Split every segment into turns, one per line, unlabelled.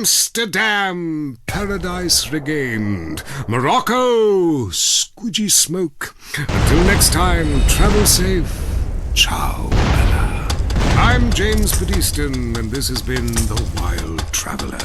Amsterdam, paradise regained. Morocco, squidgy smoke. Until next time, travel safe. Ciao, Bella. I'm James Padiston, and this has been The Wild Traveler.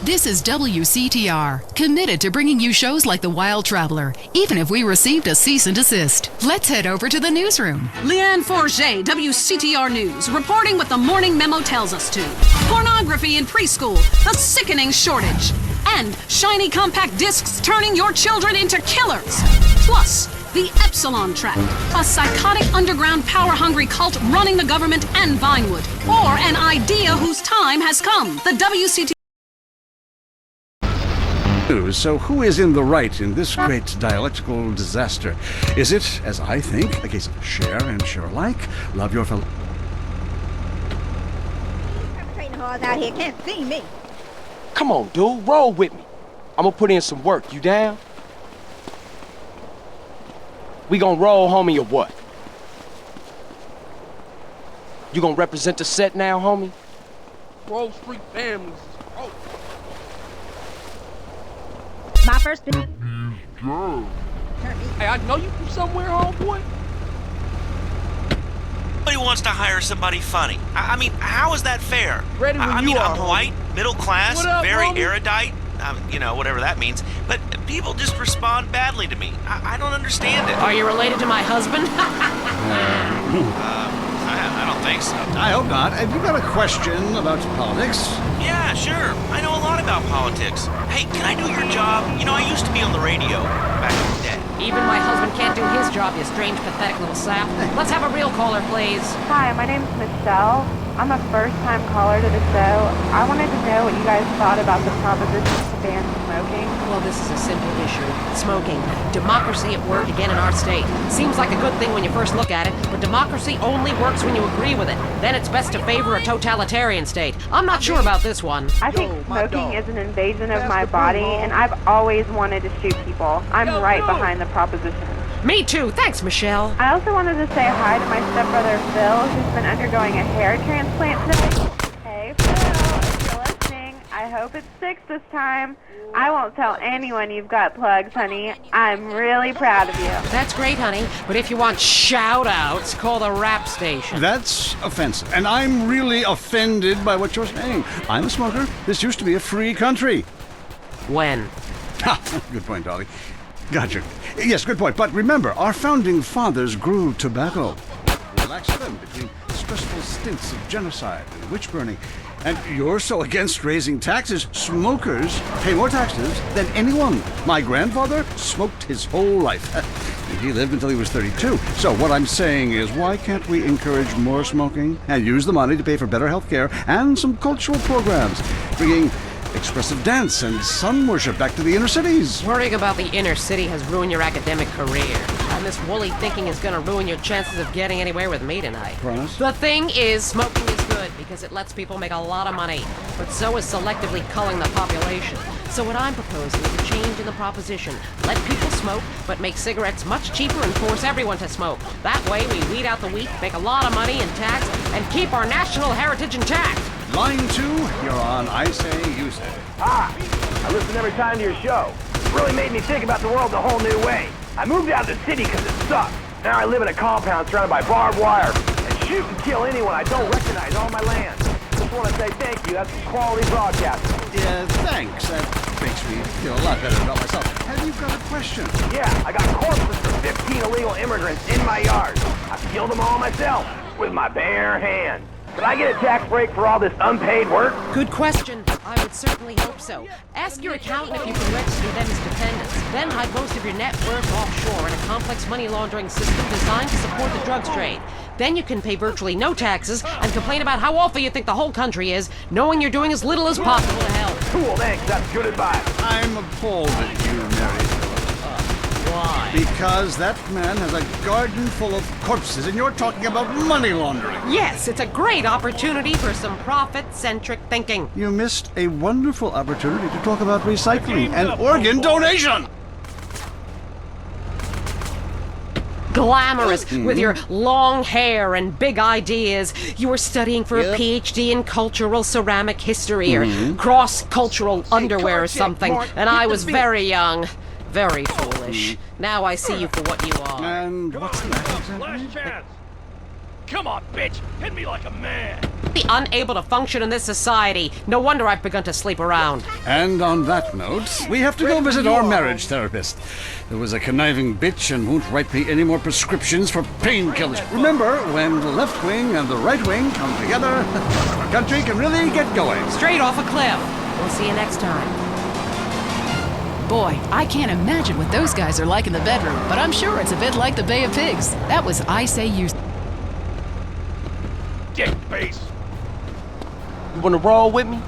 This is WCTR, committed to bringing you shows like The Wild Traveler, even if we received a cease and desist. Let's head over to the newsroom.
Leanne Forget, WCTR News, reporting what the morning memo tells us to. Pornography in preschool, the sickening shortage, and shiny compact discs turning your children into killers. Plus, the Epsilon Trap, a psychotic underground power-hungry cult running the government and Vinewood, or an idea whose time has come. The WCTR
So who is in the right in this great dialectical disaster? Is it, as I think, a case of share and share alike? Love your fellow...
Perpetrating whores out here can't see me.
Come on, dude, roll with me. I'm gonna put in some work. You down? We gonna roll, homie, or what? You gonna represent the set now, homie? Grove Street families.
My first
Hey, I know you from somewhere, homeboy.
Nobody wants to hire somebody funny. I mean, how is that fair?
Ready when
I
you
mean,
are,
I'm
homie.
white, middle class,
What up,
very
homie?
erudite, whatever that means. But people just respond badly to me. I don't understand it.
Are you related to my husband?
I don't think so.
I hope not. Have you got a question about politics?
Yeah, sure. I know a lot about politics. Hey, can I do your job? You know, I used to be on the radio back in the day.
Even my husband can't do his job, you strange, pathetic little sap. Let's have a real caller, please.
Hi, my name's Michelle. I'm a first-time caller to the show. I wanted to know what you guys thought about the proposition to ban smoking.
Well, this is a simple issue. Smoking. Democracy at work again in our state. Seems like a good thing when you first look at it, but democracy only works when you agree with it. Then it's best to favor a totalitarian state. I'm not sure about this one.
I think smoking is an invasion of my body, and I've always wanted to shoot people. I'm right behind the proposition.
Me too. Thanks, Michelle.
I also wanted to say hi to my stepbrother Phil, who's been undergoing a hair transplant today. Hey Phil, if you're listening, I hope it sticks this time. I won't tell anyone you've got plugs, honey. I'm really proud of you.
That's great, honey. But if you want shout-outs, call the rap station.
That's offensive, and I'm really offended by what you're saying. I'm a smoker. This used to be a free country.
When?
Ha! Good point, Dolly. Gotcha. Yes, good point. But remember, our founding fathers grew tobacco. Relaxed them between stressful stints of genocide and witch burning. And you're so against raising taxes, smokers pay more taxes than anyone. My grandfather smoked his whole life. He lived until he was 32. So what I'm saying is, why can't we encourage more smoking and use the money to pay for better health care and some cultural programs, bringing expressive dance and sun worship back to the inner cities?
Worrying about the inner city has ruined your academic career. And this woolly thinking is going to ruin your chances of getting anywhere with me tonight.
Promise?
The thing is, smoking is good because it lets people make a lot of money. But so is selectively culling the population. So what I'm proposing is a change in the proposition. Let people smoke, but make cigarettes much cheaper and force everyone to smoke. That way we weed out the weak, make a lot of money in tax, and keep our national heritage intact.
Line 2, you're on I Say, You Say.
Hi, I listen every time to your show. It really made me think about the world a whole new way. I moved out of the city because it sucks. Now I live in a compound surrounded by barbed wire and shoot and kill anyone I don't recognize on my land. Just want to say thank you. That's some quality broadcasting.
Yeah, thanks. That makes me feel a lot better about myself. Have you got a question?
Yeah, I got corpses for 15 illegal immigrants in my yard. I killed them all myself with my bare hands. Could I get a tax break for all this unpaid work?
Good question. I would certainly hope so. Ask your accountant if you can register them as dependents. Then hide most of your net worth offshore in a complex money laundering system designed to support the drugs trade. Then you can pay virtually no taxes and complain about how awful you think the whole country is, knowing you're doing as little as possible to help.
Cool, thanks. That's good advice.
I'm appalled at you, Mary.
Why?
Because that man has a garden full of corpses and you're talking about money laundering.
Yes, it's a great opportunity for some profit-centric thinking.
You missed a wonderful opportunity to talk about recycling and organ donation.
glamorous with your long hair and big ideas. You were studying for a PhD in cultural ceramic history or cross-cultural underwear or something, and I was very young. Very foolish. Now I see you for what you are.
And what's the matter?
Last chance! Come on, bitch! Hit me like a man!
Be unable to function in this society. No wonder I've begun to sleep around.
And on that note, we have to go visit our marriage therapist. There was a conniving bitch and won't write me any more prescriptions for painkillers. Remember, when the left wing and the right wing come together, our country can really get going.
Straight off a cliff. We'll see you next time.
Boy, I can't imagine what those guys are like in the bedroom, but I'm sure it's a bit like the Bay of Pigs. That was I Say You.
Dick face!
You wanna roll with me?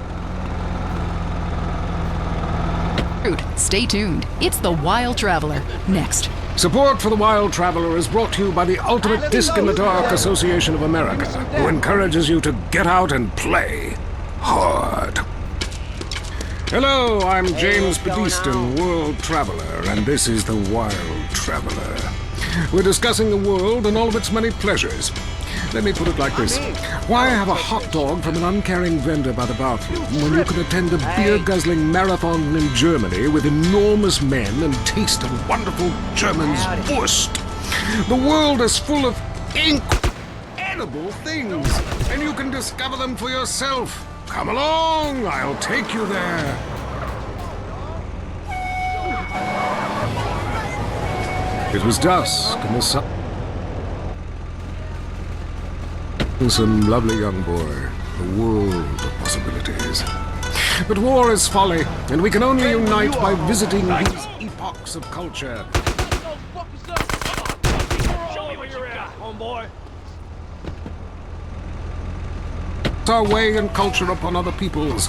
Stay tuned. It's The Wild Traveler. Next.
Support for The Wild Traveler is brought to you by the Ultimate Disc in the Dark Association of America, who encourages you to get out and play hard. Hello, I'm James Pediston, World Traveler, and this is The Wild Traveler. We're discussing the world and all of its many pleasures. Let me put it like this. Why have a hot dog from an uncaring vendor by the bathroom when you can attend a beer-guzzling marathon in Germany with enormous men and taste a wonderful German's Wurst? The world is full of incredible things, and you can discover them for yourself. Come along, I'll take you there. It was dusk, and the sun... Some lovely young boy, a world of possibilities. But war is folly, and we can only unite by visiting these epochs of culture.
Show me what you got, homeboy!
Our way and culture upon other people's.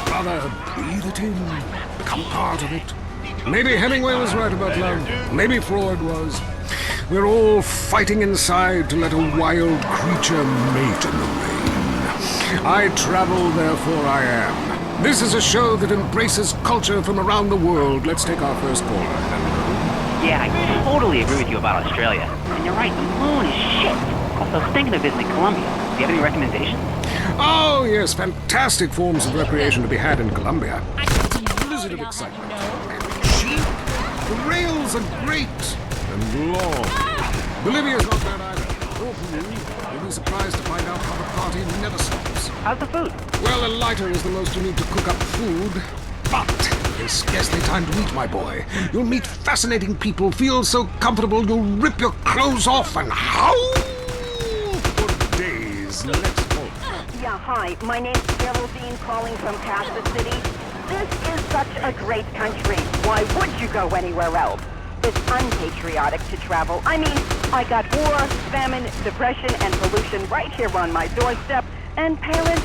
Rather, breathe it in, become part of it. Maybe Hemingway was right about love. Maybe Freud was. We're all fighting inside to let a wild creature mate in the rain. I travel, therefore I am. This is a show that embraces culture from around the world. Let's take our first caller.
Yeah, I totally agree with you about Australia. And you're right, the moon is shit. Also, I was thinking of visiting Colombia. Do you have any recommendations?
Oh, yes, fantastic forms of recreation to be had in Colombia. Blizzard of excitement. Cheap. The rails are great and long. Bolivia's not bad either. Or Peru. You'll be surprised to find out how the party never stops.
How's the food?
Well, a lighter is the most you need to cook up food. But there's scarcely time to eat, my boy. You'll meet fascinating people, feel so comfortable you'll rip your clothes off and howl for days. Let's go.
Yeah, hi. My name's Geraldine, calling from Kansas City. This is such a great country. Why would you go anywhere else? It's unpatriotic to travel. I mean, I got war, famine, depression, and pollution right here on my doorstep. And parents,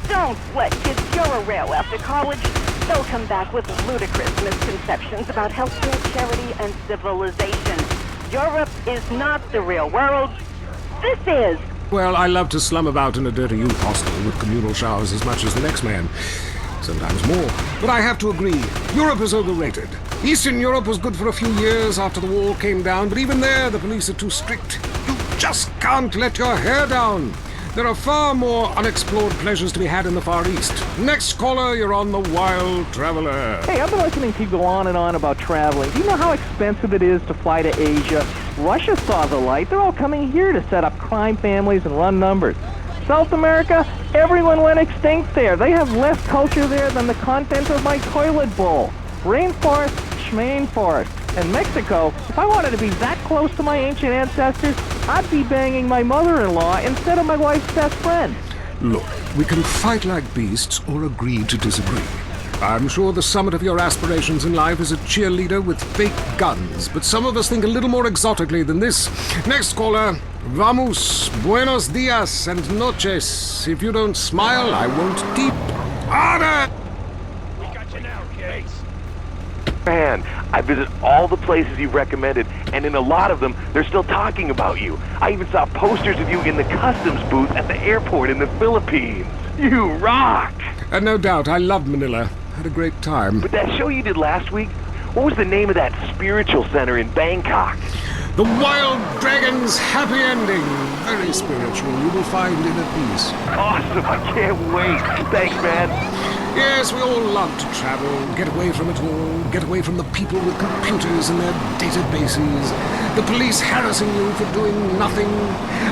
don't let kids Euro-rail after college. They'll come back with ludicrous misconceptions about healthcare, charity, and civilization. Europe is not the real world. This is.
Well, I love to slum about in a dirty youth hostel with communal showers as much as the next man. Sometimes more. But I have to agree, Europe is overrated. Eastern Europe was good for a few years after the wall came down, but even there the police are too strict. You just can't let your hair down. There are far more unexplored pleasures to be had in the Far East. Next caller, you're on The Wild Traveler.
Hey, I've been listening to you go on and on about traveling. Do you know how expensive it is to fly to Asia? Russia saw the light. They're all coming here to set up crime families and run numbers. South America, everyone went extinct there. They have less culture there than the content of my toilet bowl. Rainforest, schmain forest. And Mexico, if I wanted to be that close to my ancient ancestors, I'd be banging my mother-in-law instead of my wife's best friend.
Look, we can fight like beasts or agree to disagree. I'm sure the summit of your aspirations in life is a cheerleader with fake guns, but some of us think a little more exotically than this. Next caller, vamos, buenos dias and noches. If you don't smile, I won't deep. Harder!
We got you now, Case.
Man, I visit all the places you recommended, and in a lot of them, they're still talking about you. I even saw posters of you in the customs booth at the airport in the Philippines. You rock!
And no doubt, I loved Manila. Had a great time.
But that show you did last week, what was the name of that spiritual center in Bangkok?
The Wild Dragon's happy ending. Very spiritual. You will find inner peace.
Awesome, I can't wait. Thanks, man.
Yes, we all love to travel, get away from it all, get away from the people with computers and their databases, the police harassing you for doing nothing.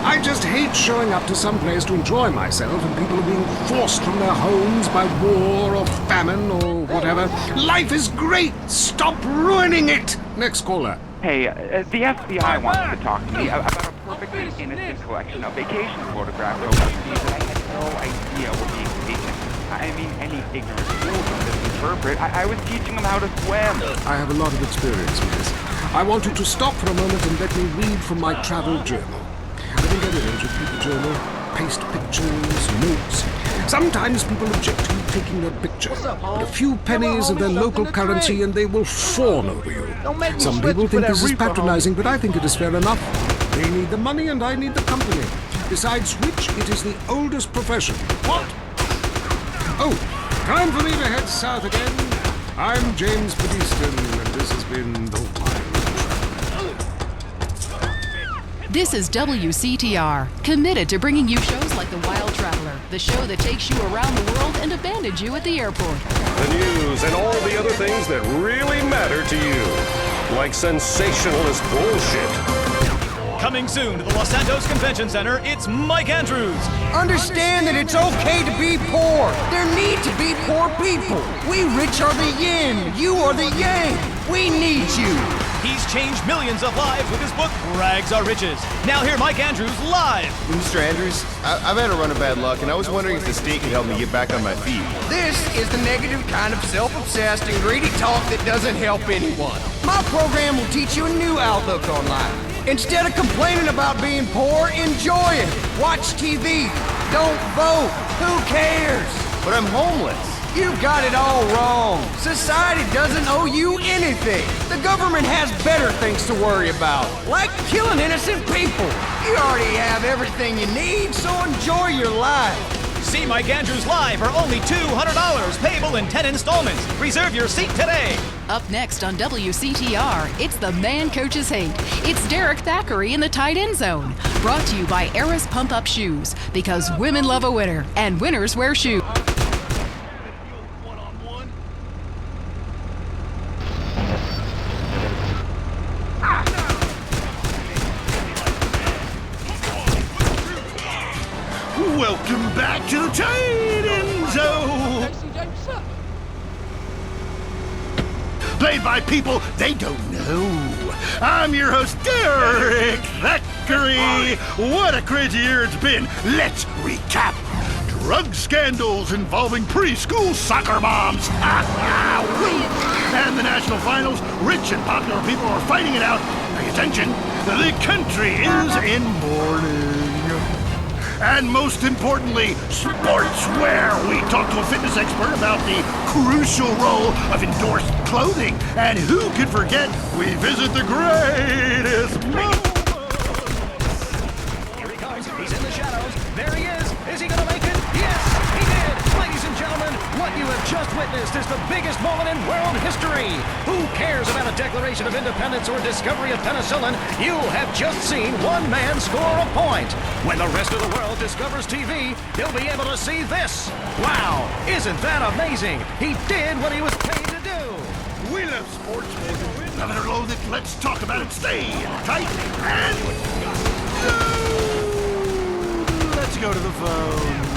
I just hate showing up to some place to enjoy myself and people are being forced from their homes by war or famine or whatever. Life is great! Stop ruining it! Next caller.
Hey, the FBI wants to talk to me about a perfectly innocent collection of vacation photographs overseas that I had no idea were being taken. I mean, any ignorant fool can misinterpret. I was teaching them how to swim.
I have a lot of experience with this. I want you to stop for a moment and let me read from my travel journal. I think everyone should keep a journal. Paste pictures, notes. Sometimes people object to you taking their picture. But a few pennies of their local currency and they will fawn over you. Some people think this is patronizing, but I think it is fair enough. They need the money and I need the company. Besides which, it is the oldest profession. What? Oh, time for me to head south again. I'm James Pedeaston, and this has been The Wild Traveler.
This is WCTR, committed to bringing you shows like The Wild Traveler, the show that takes you around the world and abandons you at the airport.
The news and all the other things that really matter to you, like sensationalist bullshit.
Coming soon to the Los Santos Convention Center, it's Mike Andrews.
Understand that it's okay to be poor. There need to be poor people. We rich are the yin, you are the yang. We need you.
He's changed millions of lives with his book, Rags Are Riches. Now hear Mike Andrews live.
Mr. Andrews, I've had a run of bad luck, and I was wondering if the state could help me get back on my feet.
This is the negative kind of self-obsessed and greedy talk that doesn't help anyone. My program will teach you a new outlook on life. Instead of complaining about being poor, enjoy it. Watch TV. Don't vote. Who cares?
But I'm homeless.
You've got it all wrong. Society doesn't owe you anything. The government has better things to worry about, like killing innocent people. You already have everything you need, so enjoy your life.
See Mike Andrews live for only $200, payable in 10 installments. Reserve your seat today.
Up next on WCTR, it's The Man Coaches Hate. It's Derek Thackeray in the tight end zone. Brought to you by Eris Pump Up Shoes, because women love a winner, and winners wear shoes.
Welcome back to the tight end zone. Played by people they don't know. I'm your host, Derek Thackeray. What a crazy year it's been. Let's recap. Drug scandals involving preschool soccer moms. And the national finals, rich and popular people are fighting it out. Pay attention. The country is in mourning. And most importantly, sportswear. We talked to a fitness expert about the crucial role of endorsed clothing. And who could forget, we visit the greatest moments.
Here he comes. He's in the shadows. There he is. Is he going to make it? Yes, he did. Ladies and gentlemen, what you have just witnessed is the biggest moment in world history. Who cares about a Declaration of Independence or discovery of penicillin? You have just seen one man score a point. When the rest of the world discovers TV, they'll be able to see this. Wow, isn't that amazing? He did what he was paid to do.
We love sports, baby. Love it or loathe it, let's talk about it. Stay tight and let's go to the phones.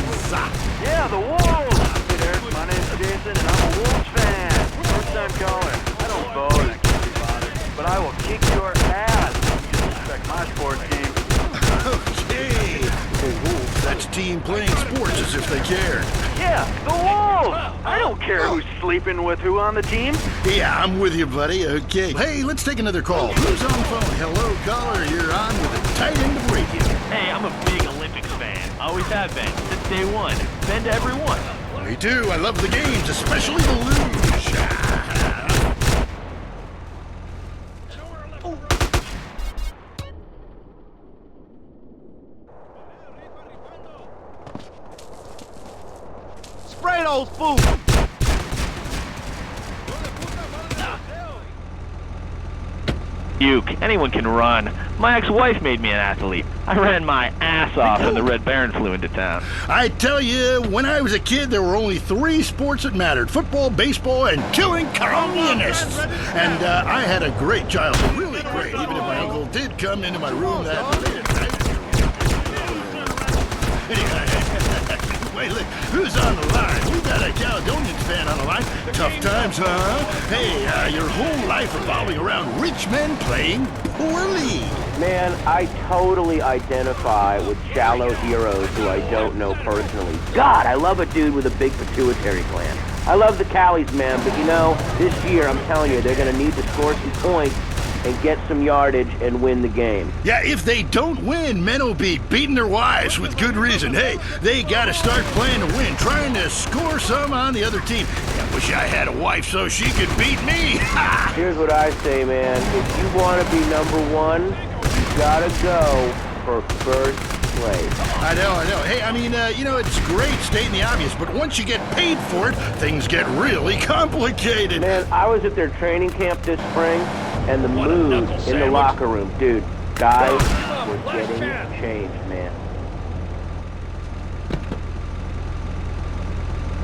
Yeah, the Wolves! Hey there, my name's Jason, and I'm a Wolves fan. First time caller. I don't vote, I can't be bothered. But I will kick your ass. You disrespect my sports team.
Okay. The Wolves, that's a team playing sports as if they cared.
Yeah, the Wolves! I don't care who's sleeping with who on the team.
Yeah, I'm with you, buddy. Okay. Hey, let's take another call. Who's on the phone? Hello, caller. You're on with the tight end of radio.
Hey, I'm a big Olympics fan. Always have been, since day one. Been to every one.
Me too. I love the games, especially the luge.
Spray those fools!
Puke. Anyone can run. My ex-wife made me an athlete. I ran my ass off when the Red Baron flew into town.
I tell you, when I was a kid, there were only 3 sports that mattered: football, baseball, and killing communists. And I had a great childhood, really great, even if my uncle did come into my room that late at night. Anyway, wait, look, who's on the line? We got a Caledonians fan on the line. Tough times, huh? Hey, your whole life revolving around rich men playing poorly.
Man, I totally identify with shallow heroes who I don't know personally. God, I love a dude with a big pituitary gland. I love the Callies, man, but you know, this year, I'm telling you, they're going to need to score some points and get some yardage and win the game.
Yeah, if they don't win, men will be beating their wives with good reason. Hey, they gotta start playing to win, trying to score some on the other team. I wish I had a wife so she could beat me.
Here's what I say, man. If you want to be #1, you gotta go for first place.
I know. Hey, I mean, it's great stating the obvious, but once you get paid for it, things get really complicated.
Man, I was at their training camp this spring, and the mood in the locker room, dude, guys were getting changed, man.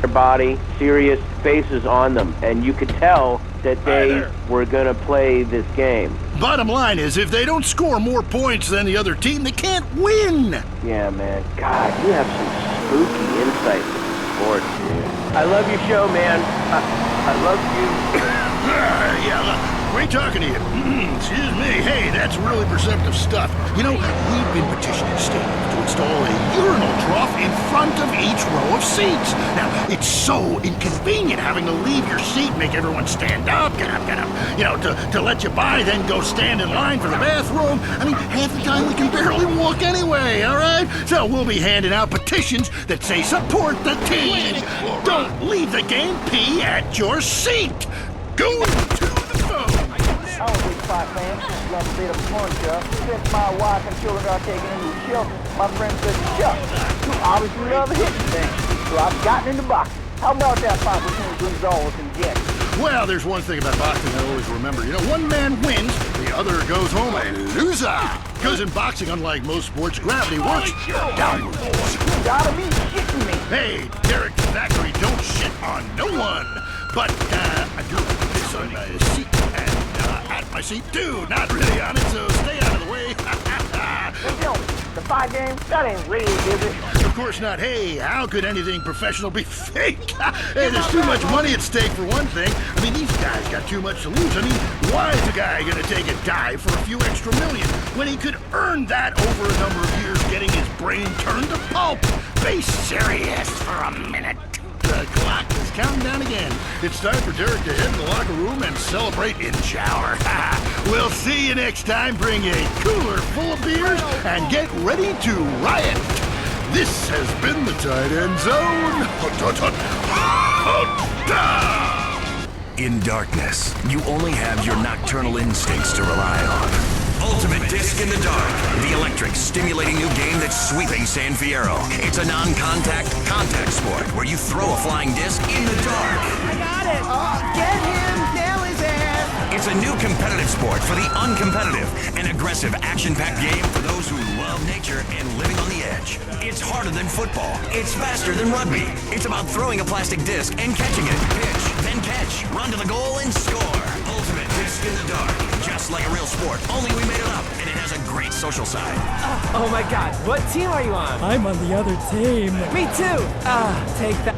Their body, serious faces on them, and you could tell that they were gonna play this game.
Bottom line is, if they don't score more points than the other team, they can't win.
Yeah, man. God, you have some spooky insight into sports, dude. I love your show, man. I love you.
Yeah, great talking to you. Excuse me. Hey, that's really perceptive stuff. You know, we've been petitioning stadiums to install a urinal trough in front of each row of seats. Now, it's so inconvenient having to leave your seat, make everyone stand up, get up. You know, to let you by, then go stand in line for the bathroom. I mean, half the time we can barely walk anyway, all right? So we'll be handing out petitions that say support the team. Don't leave the game, pee at your seat. Go to the phone.
I'm a big fight fan. Love a bit of fun, Chuck. Since my wife and children are taken into shelter, my friend said, Chuck, you obviously love hitting things. So I've gotten into boxing. How about that fight between Gonzalez and Jackson?
Well, there's one thing about boxing I always remember. You know, one man wins, the other goes home a loser. Because in boxing, unlike most sports, gravity works downwards.
You gotta be shitting me.
Hey, Derek Thackeray, don't shit on no one. But I do piss on my seat and at my seat too. Not really on it, so stay out of the way.
The fight game, that ain't real, is it?
Of course not. Hey, how could anything professional be fake? Hey, there's too much money at stake for one thing. I mean, these guys got too much to lose. I mean, why is a guy gonna take a dive for a few extra million when he could earn that over a number of years getting his brain turned to pulp? Be serious for a minute. The clock is counting down again. It's time for Derek to head in the locker room and celebrate in shower. We'll see you next time. Bring a cooler full of beers and get ready to riot. This has been the Tight End Zone.
In darkness, you only have your nocturnal instincts to rely on. Ultimate Disc in the Dark, the electric, stimulating new game that's sweeping San Fierro. It's a non-contact, contact sport where you throw a flying disc in the dark.
I got it. Get him. Nail his ass.
It's a new competitive sport for the uncompetitive, an aggressive, action-packed game for those who love nature and living on the edge. It's harder than football. It's faster than rugby. It's about throwing a plastic disc and catching it. Pitch, then catch, run to the goal and score. Ultimate Disc in the Dark. Just like a real sport, only we made it up, and it has a great social side.
Oh my god, what team are you on?
I'm on the other team.
Me too! Take that.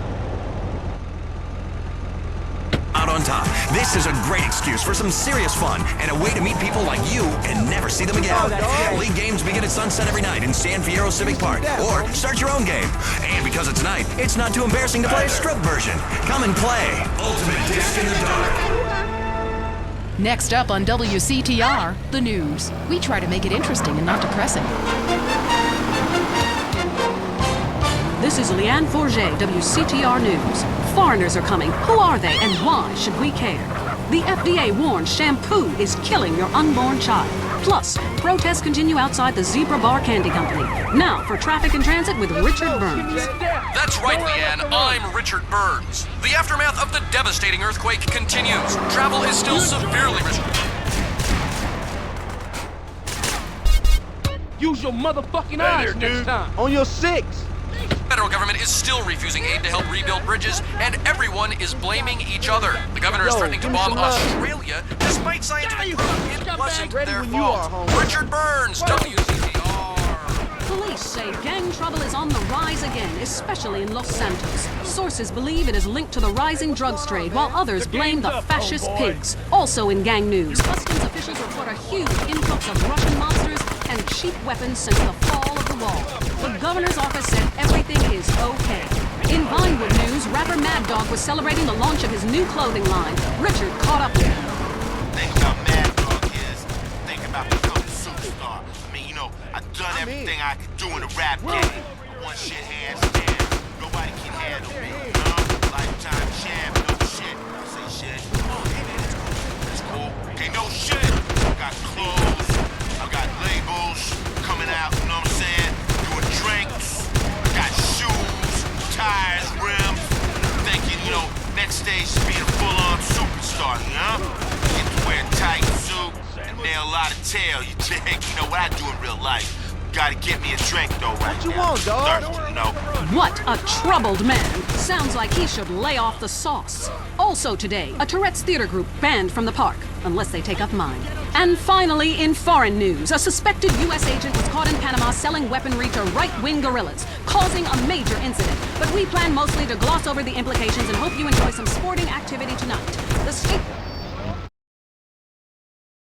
Out on top, this is a great excuse for some serious fun and a way to meet people like you and never see them again. League games begin at sunset every night in San Fierro Civic Park, or start your own game. And because it's night, it's not too embarrassing to play a stroke version. Come and play Ultimate Disc in the Dark.
Next up on WCTR, the news. We try to make it interesting and not depressing.
This is Leanne Forget, WCTR News. Foreigners are coming. Who are they and why should we care? The FDA warns shampoo is killing your unborn child. Plus, protests continue outside the Zebra Bar Candy Company. Now for traffic and transit with Richard Burns.
That's right, Leanne. I'm Richard Burns. The aftermath of the devastating earthquake continues. Travel is still severely restricted.
Use your motherfucking eyes next time.
On your 6.
The federal government is still refusing aid to help rebuild bridges, and everyone is blaming each other. The governor is threatening to bomb Australia, despite scientific proof it wasn't their fault. Richard Burns, WCCR.
Police say gang trouble is on the rise again, especially in Los Santos. Sources believe it is linked to the rising drugs trade, while others blame the fascist pigs. Also in gang news, customs officials report a huge influx of Russian monsters and cheap weapons since the fall of the wall. The governor's office said everything is okay. In Vinewood news, rapper Mad Dog was celebrating the launch of his new clothing line. Richard caught up with him.
Think about Mad Dog is, think about becoming a superstar. I mean, you know, I've done everything I could do in the rap game. One shit hands down, nobody can handle me. Lifetime champ, no shit. I say shit. That's cool. Okay, no shit. I got clothes, I got labels coming out, you know what I'm saying? Doing drinks, I got shoes, tires, rims. Thinking, you know, next stage should be a full-on superstar, you know? Get to wear a tight suit and nail a lot of tail, you dig? You know what I do in real life. Gotta get me a drink, though, right now. What you want, dog? Thirsty, you know?
What a troubled man. Sounds like he should lay off the sauce. Also today, a Tourette's theater group banned from the park, unless they take up mine. And finally, in foreign news, a suspected U.S. agent was caught in Panama selling weaponry to right-wing guerrillas, causing a major incident. But we plan mostly to gloss over the implications and hope you enjoy some sporting activity tonight. The state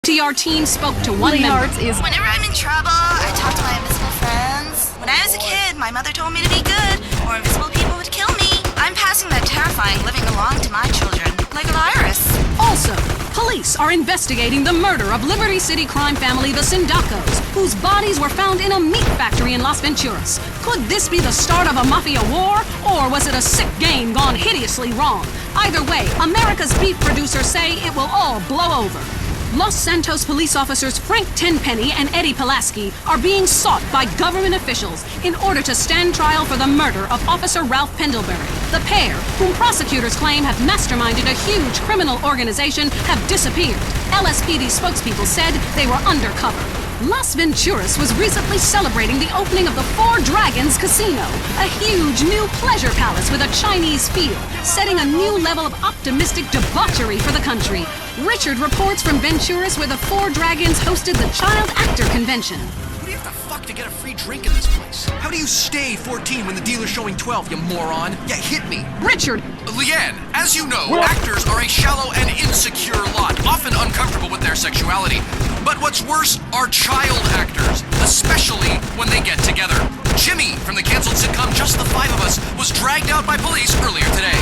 TR team spoke to one member.
Whenever I'm in trouble, I talk to my invisible friends. When I was a kid, my mother told me to be good, or invisible people would kill me. I'm passing that terrifying living along to my children, like a virus.
Also, police are investigating the murder of Liberty City crime family the Sindacos, whose bodies were found in a meat factory in Las Venturas. Could this be the start of a mafia war, or was it a sick game gone hideously wrong? Either way, America's beef producers say it will all blow over. Los Santos police officers Frank Tenpenny and Eddie Pulaski are being sought by government officials in order to stand trial for the murder of Officer Ralph Pendlebury. The pair, whom prosecutors claim have masterminded a huge criminal organization, have disappeared. LSPD spokespeople said they were undercover. Las Venturas was recently celebrating the opening of the Four Dragons Casino, a huge new pleasure palace with a Chinese feel, setting a new level of optimistic debauchery for the country. Richard reports from Venturas, where the Four Dragons hosted the Child Actor Convention.
What do you have to fuck to get a free drink in this place? How do you stay 14 when the dealer's showing 12, you moron? Yeah, hit me.
Richard!
Leanne, as you know, actors are a shallow and insecure lot, often uncomfortable with their sexuality. But what's worse are child actors, especially when they get together. Jimmy, from the canceled sitcom Just the Five of Us, was dragged out by police earlier today.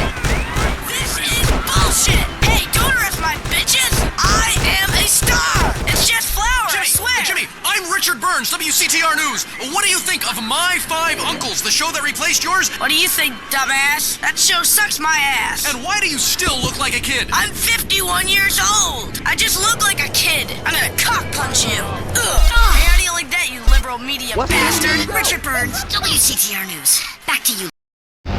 This is bullshit! Hey, don't arrest my bitches! I am a star! It's just flowers, I swear!
Jimmy, I'm Richard Burns, WCTR News. What do you think of My Five Uncles, the show that replaced yours?
What do you think, dumbass? That show sucks my ass!
And why do you still look like a kid?
I'm 51 years old! I just look like a kid! I'm gonna cock punch you! Ugh! Hey, how do you like that, you liberal media bastard? Richard Burns, WCTR News. Back to you.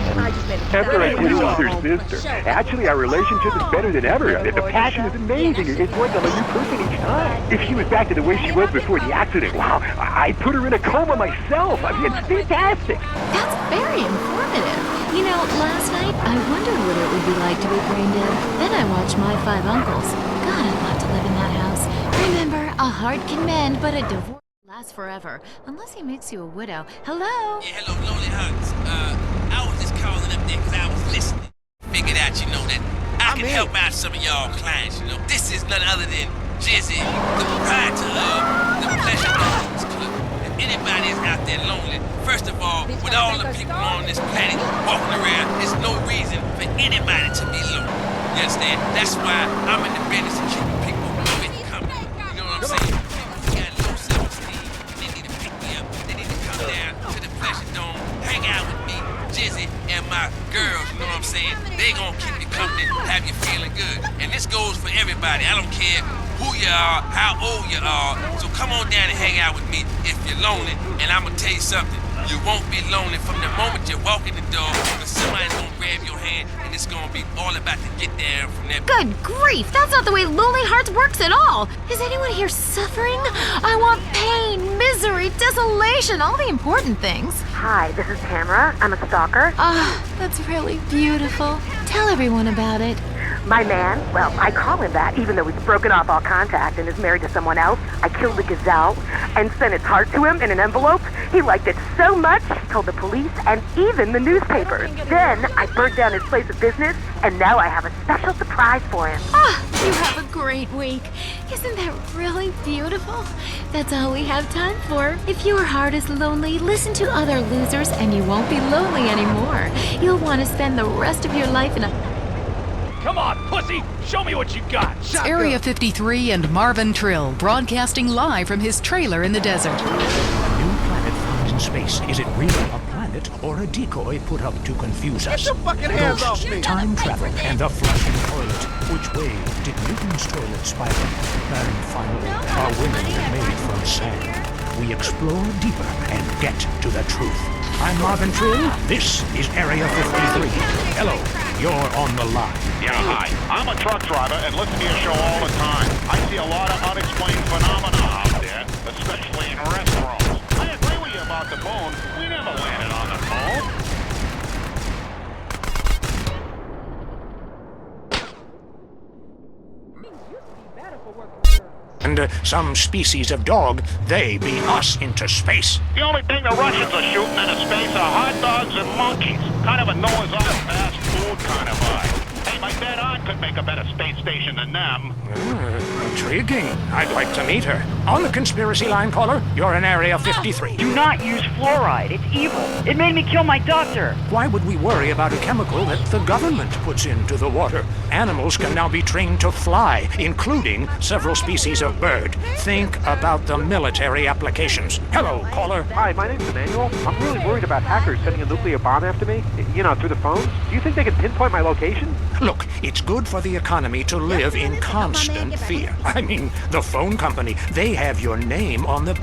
After I did with her sister. Actually, our relationship is better than ever. The passion is amazing. It's like I'm a new person each time. If she was back to the way she was before the accident, wow, I'd put her in a coma myself. I mean, it's fantastic.
That's very informative. You know, last night I wondered what it would be like to be brain dead. Then I watched My Five Uncles. God, I'd love to live in that house. Remember, a heart can mend, but a divorce lasts forever. Unless he makes you a widow. Hello?
Yeah, hello, Lonely Hugs. I was just calling up there because I was listening. Figured out, you know, that I can help out some of y'all clients, you know. This is none other than Jizzy, the proprietor of the Pleasure Dogs Club. If anybody is out there lonely, first of all, with all the people on this planet walking around, there's no reason for anybody to be lonely. You understand? That's why I'm in the business of keeping people with company. You know what I'm saying? People got low self-esteem, they need to pick me up. They need to come down to the Pleasure Dome, hang out with me, Jizzy, and my girls, you know what I'm saying? They gonna keep you company, have you feeling good. And this goes for everybody. I don't care who you are, how old you are. So come on down and hang out with me if you're lonely. And I'm gonna tell you something. You won't be lonely from the moment you walk in the door, because somebody's gonna grab your hand, and it's gonna be all about to get there from that.
Good grief! That's not the way Lonely Hearts works at all! Is anyone here suffering? I want pain, misery, misery, desolation, all the important things.
Hi, this is Tamara. I'm a stalker.
Ah, that's really beautiful. Tell everyone about it.
My man, well, I call him that, even though he's broken off all contact and is married to someone else. I killed the gazelle and sent its heart to him in an envelope. He liked it so much, he told the police and even the newspapers. Then I burnt down his place of business, and now I have a special surprise for him.
Ah, you have a great week. Isn't that really beautiful? That's all we have time for. If your heart is lonely, listen to other losers and you won't be lonely anymore. You'll want to spend the rest of your life in a...
Come on, pussy! Show me what you got!
It's Area 53 and Marvin Trill broadcasting live from his trailer in the desert.
A new planet found in space. Is it really a planet or a decoy put up to confuse us?
Get your fucking hands
Ghosts,
off me!
time travel, and the flushing toilet. Which way did Newton's toilet spiral? And finally, are women made from sand? We explore deeper and get to the truth. I'm Marvin Trill. This is Area 53. Hello, you're on the line.
Yeah, hi. I'm a truck driver and listen to your show all the time. I see a lot of unexplained phenomena out there, especially in restaurants. I agree with you about the moon. We never landed on the moon.
And some species of dog, they beat us into space.
The only thing the Russians are shooting into space are hot dogs and monkeys. Kind of a Noah's Ark fast food kind of vibe. Hey, my dead aunt could make a better space station than them.
Intriguing. I'd like to meet her. On the conspiracy line, caller, you're in Area 53.
Do not use fluoride. It's evil. It made me kill my doctor.
Why would we worry about a chemical that the government puts into the water? Animals can now be trained to fly, including several species of bird. Think about the military applications. Hello, caller.
Hi, my name's Emmanuel. I'm really worried about hackers sending a nuclear bomb after me. You know, through the phone. Do you think they can pinpoint my location?
Look, it's good for the economy to live in constant fear. I mean, the phone company, they have your name on the...